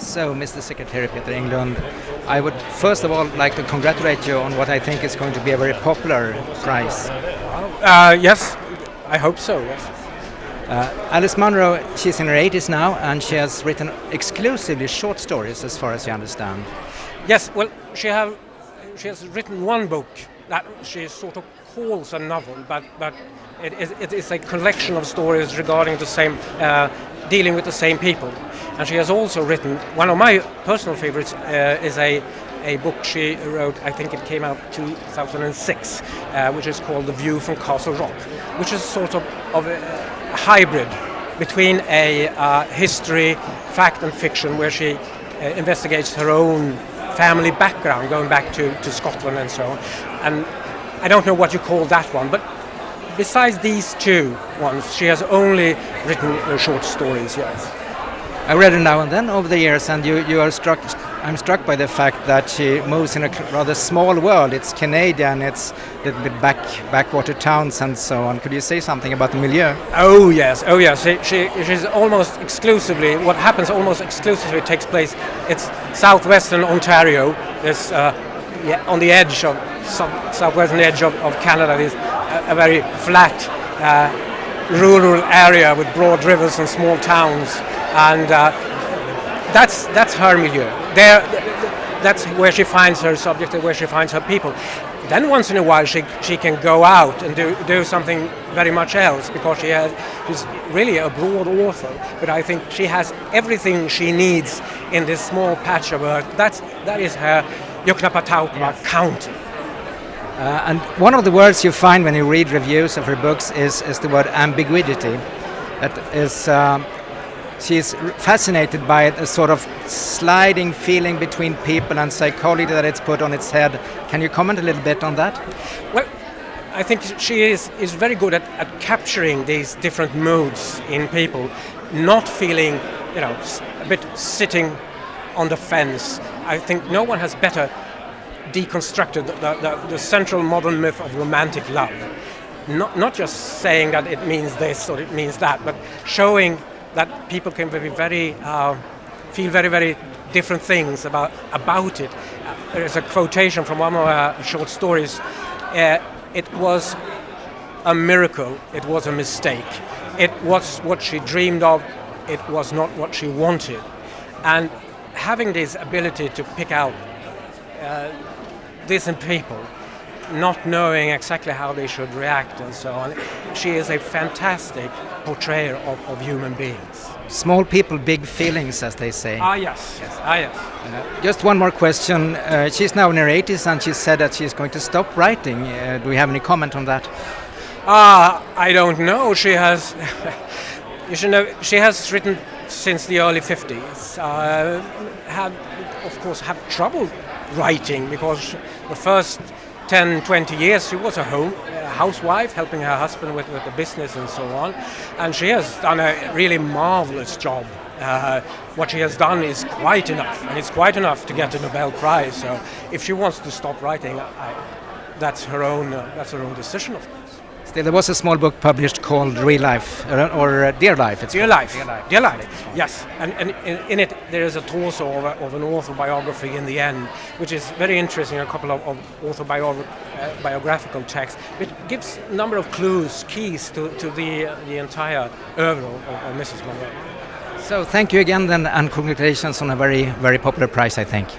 So, Mr. Secretary Peter Englund, I would first of all like to congratulate you on what I think is going to be a very popular prize. Yes, I hope so, yes. Alice Munro, she's in her 80s now, and she has written exclusively short stories, as far as you understand. Yes, well, she has written one book that she sort of calls a novel, but it is a collection of stories regarding the same, dealing with the same people. And she has also written, one of my personal favorites is a book she wrote, I think it came out 2006, which is called The View from Castle Rock, which is sort of a hybrid between a history, fact and fiction, where she investigates her own family background, going back to Scotland and so on. And I don't know what you call that one, but besides these two ones, she has only written short stories, yes. I read her now and then over the years, and I'm struck by the fact that she moves in a rather small world. It's Canadian, it's a little bit backwater towns and so on. Could you say something about the milieu? Oh yes. She's almost exclusively, what happens almost exclusively takes place, it's southwestern Ontario. There's on the edge of, southwestern edge of Canada, there's a very flat rural area with broad rivers and small towns. And that's her milieu. That's where she finds her subject, where she finds her people. Then once in a while she can go out and do something very much else, because she's really a broad author. But I think she has everything she needs in this small patch of earth. That is her Yuknapatawpima County. And one of the words you find when you read reviews of her books is the word ambiguity. That is. She's fascinated by a sort of sliding feeling between people and psychology that it's put on its head. Can you comment a little bit on that? Well, I think she is very good at capturing these different moods in people, not feeling, a bit sitting on the fence. I think no one has better deconstructed the central modern myth of romantic love. Not just saying that it means this or it means that, but showing that people can be feel very, very different things about it. There's a quotation from one of her short stories. It was a miracle. It was a mistake. It was what she dreamed of. It was not what she wanted. And having this ability to pick out decent people, not knowing exactly how they should react and so on. She is a fantastic portrayer of human beings. Small people, big feelings, as they say. Yes. Just one more question. She's now in her 80s, and she said that she's going to stop writing. Do we have any comment on that? I don't know. She has she has written since the early 50s. Of course, had trouble writing, because the first 10-20 years she was a housewife, helping her husband with the business and so on, and she has done a really marvelous job. What she has done is quite enough, and it's quite enough to get a Nobel Prize. So if she wants to stop writing, that's her own decision, of course. Still, there was a small book published called Real Life, or Dear Life. Dear Life. Yes. And in it there is a torso of an autobiography in the end, which is very interesting. A couple of autobiographical texts. It gives a number of keys to the entire oeuvre of Mrs. Munro. So thank you again, then, and congratulations on a very, very popular prize, I think.